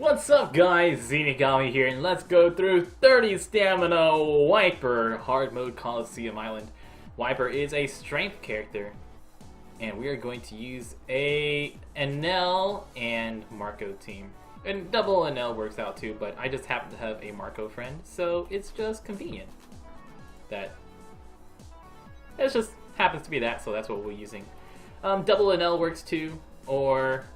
What's up guys, Zenigami here, and let's go through 30 Stamina Wiper Hard Mode Colosseum Island. Wiper is a strength character, and we are going to use a Enel and Marco team. And double Enel works out too, but I just happen to have a Marco friend, so it's just convenient. It just happens to be that, so that's what we're using. Double Enel works too, or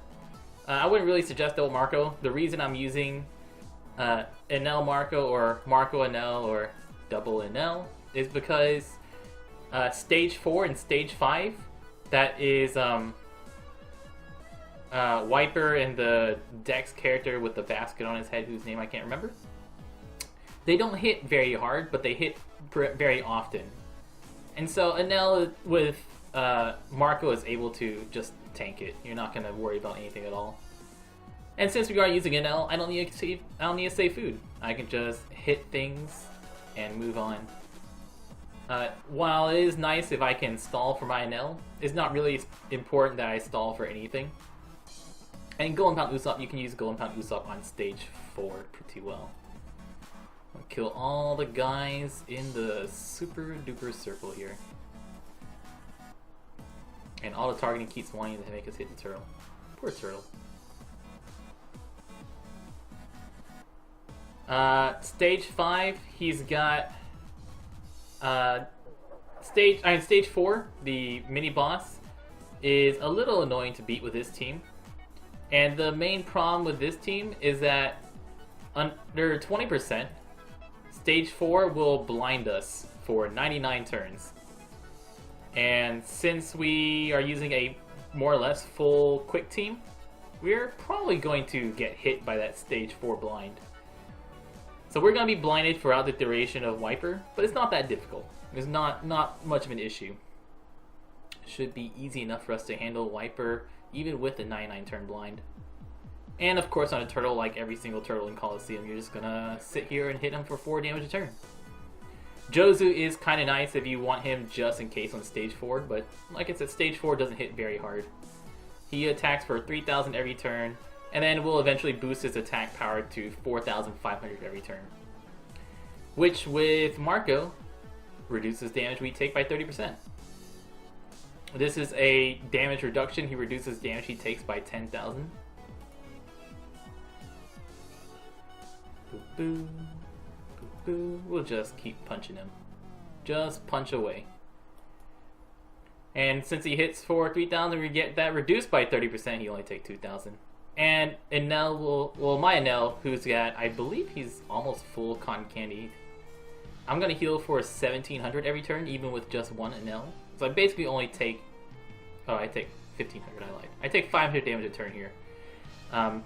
I wouldn't really suggest double Marco. The reason I'm using Enel Marco or Marco Enel or double Enel is because stage 4 and stage 5, that is Wiper and the Dex character with the basket on his head whose name I can't remember. They don't hit very hard, but they hit very often. And so Enel with Marco is able to just tank it. You're not going to worry about anything at all. And since we are using Enel, I don't need to save food. I can just hit things and move on. While it is nice if I can stall for my Enel, it's not really important that I stall for anything. And Golden Pound Usopp, you can use Golden Pound Usopp on stage 4 pretty well. I'll kill all the guys in the super duper circle here. And auto targeting keeps wanting to make us hit the turtle. Poor turtle. Stage 5, he's got stage 4, the mini boss, is a little annoying to beat with this team. And the main problem with this team is that under 20%, stage 4 will blind us for 99 turns. And since we are using a more or less full quick team, we're probably going to get hit by that stage 4 blind. So we're going to be blinded throughout the duration of Wiper, but it's not that difficult. It's not much of an issue. Should be easy enough for us to handle Wiper even with the 99 turn blind. And of course on a turtle, like every single turtle in Colosseum, you're just going to sit here and hit him for 4 damage a turn. Jozu is kind of nice if you want him just in case on stage 4, but like I said, stage 4 doesn't hit very hard. He attacks for 3,000 every turn, and then will eventually boost his attack power to 4,500 every turn. Which, with Marco, reduces damage we take by 30%. This is a damage reduction. He reduces damage he takes by 10,000. Boop, boop. We'll just keep punching him. Just punch away. And since he hits for 3,000, we get that reduced by 30%. He only takes 2,000. And Enel will, my Enel, who's got, I believe he's almost full cotton candy. I'm gonna heal for 1,700 every turn, even with just one Enel. So I basically only take, I take 1,500. I lied. I take 500 damage a turn here.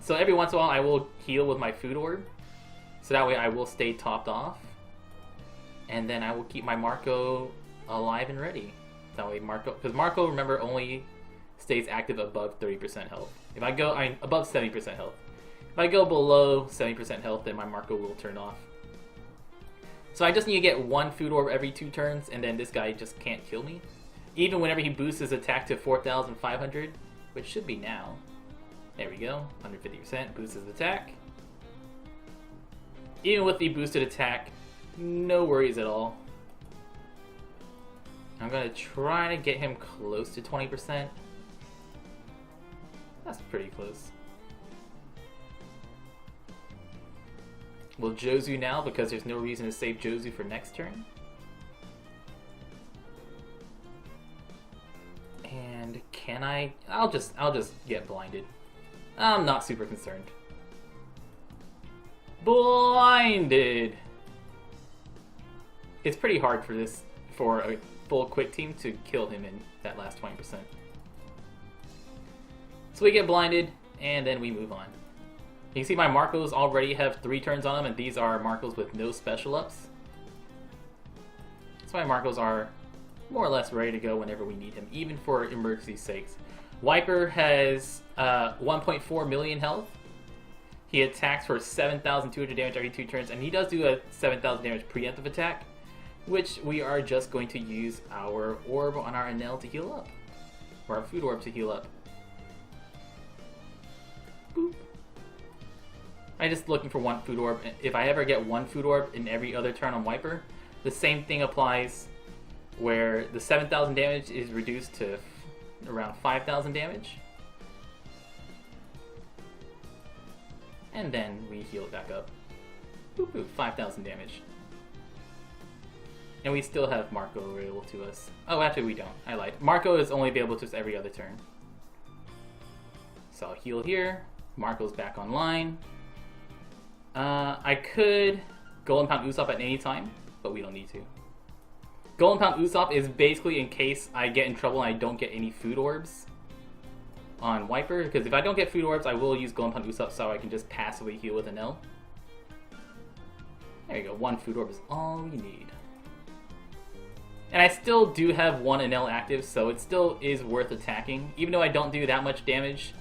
So every once in a while, I will heal with my food orb. So that way I will stay topped off, and then I will keep my Marco alive and ready. That way because Marco, remember, only stays active above 30% health. If I go, above 70% health. If I go below 70% health, then my Marco will turn off. So I just need to get one food orb every 2 turns, and then this guy just can't kill me. Even whenever he boosts his attack to 4,500, which should be now. There we go, 150% boosts his attack. Even with the boosted attack, no worries at all. I'm going to try to get him close to 20%. That's pretty close. Will Jozu now, because there's no reason to save Jozu for next turn. And can I? I'll just get blinded. I'm not super concerned. Blinded! It's pretty hard for a full quick team to kill him in that last 20%. So we get blinded, and then we move on. You can see my Marcos already have 3 turns on them, and these are Marcos with no special ups. So my Marcos are more or less ready to go whenever we need him, even for emergency sakes. Wiper has 1.4 million health. He attacks for 7,200 damage every 2 turns, and he does do a 7,000 damage preemptive attack, which we are just going to use our orb on our Enel to heal up. Or our food orb to heal up. Boop. I'm just looking for one food orb. If I ever get one food orb in every other turn on Wiper, the same thing applies where the 7,000 damage is reduced to around 5,000 damage. And then we heal it back up. Boop boop, 5,000 damage. And we still have Marco available to us. Oh, actually we don't. I lied. Marco is only available to us every other turn. So I'll heal here. Marco's back online. I could Golden Pound Usopp at any time, but we don't need to. Golden Pound Usopp is basically in case I get in trouble and I don't get any food orbs on Wiper, because if I don't get food orbs, I will use Golden Pound Usopp so I can just passively heal with an L. There you go, one food orb is all you need. And I still do have one NL active, so it still is worth attacking. Even though I don't do that much damage,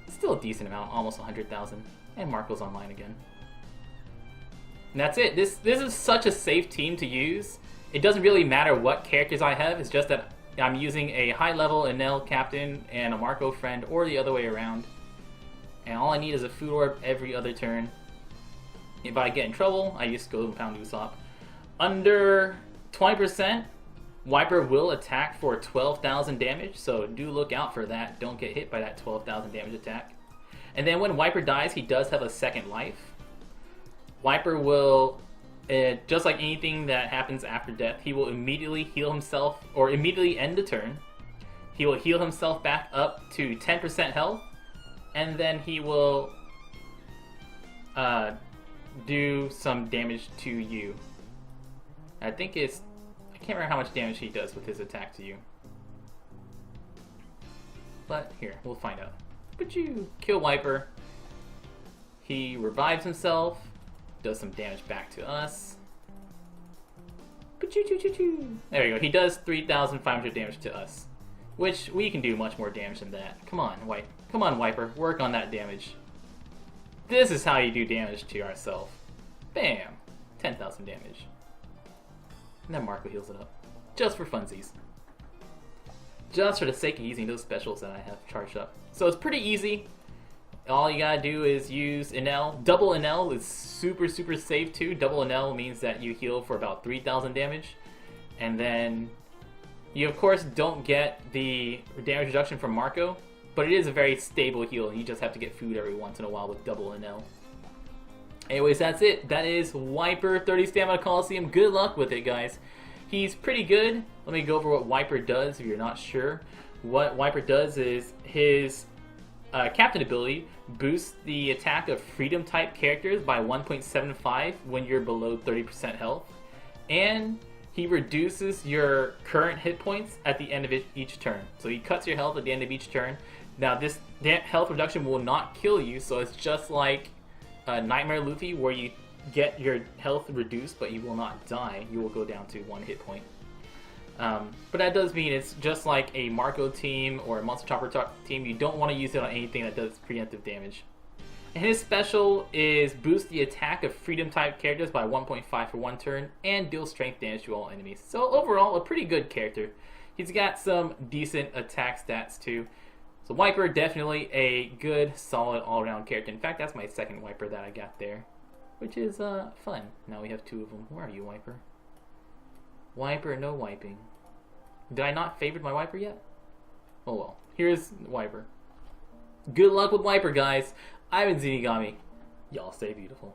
it's still a decent amount, almost 100,000. And Marco's online again. And that's it. This is such a safe team to use. It doesn't really matter what characters I have, it's just that I'm using a high-level NL captain and a Marco friend, or the other way around. And all I need is a food orb every other turn. If I get in trouble, I use Golden Pound Usopp. Under 20%, Wiper will attack for 12,000 damage, so do look out for that. Don't get hit by that 12,000 damage attack. And then when Wiper dies, he does have a second life. Wiper will, just like anything that happens after death, he will immediately heal himself, or immediately end the turn. He will heal himself back up to 10% health, and then he will do some damage to you. I think I can't remember how much damage he does with his attack to you. But here, we'll find out. But you kill Wiper. He revives himself, does some damage back to us. There you go. He does 3,500 damage to us, which we can do much more damage than that. Come on, Wiper, work on that damage. This is how you do damage to yourself. Bam, 10,000 damage. And then Marco heals it up, just for funsies. Just for the sake of using those specials that I have charged up. So it's pretty easy. All you gotta do is use NL. Double NL is super safe too. Double NL means that you heal for about 3,000 damage. And then you of course don't get the damage reduction from Marco, but it is a very stable heal. You just have to get food every once in a while with double NL. Anyways, that's it. That is Wiper 30 Stamina Colosseum. Good luck with it, guys. He's pretty good. Let me go over what Wiper does if you're not sure. What Wiper does is his captain ability boosts the attack of freedom type characters by 1.75 when you're below 30% health. And he reduces your current hit points at the end of each turn. So he cuts your health at the end of each turn. Now this health reduction will not kill you, so it's just like Nightmare Luffy where you get your health reduced but you will not die. You will go down to 1 hit point. But that does mean it's just like a Marco team or a Monster Chopper team. You don't want to use it on anything that does preemptive damage. And his special is boost the attack of freedom type characters by 1.5 for 1 turn and deal strength damage to all enemies. So overall, a pretty good character. He's got some decent attack stats too. So Wiper, definitely a good, solid all-around character. In fact, that's my second Wiper that I got there, which is fun. Now we have 2 of them. Where are you, Wiper? Wiper, no wiping. Did I not favorite my Wiper yet? Oh well. Here's Wiper. Good luck with Wiper, guys. I've been Zenigami. Y'all stay beautiful.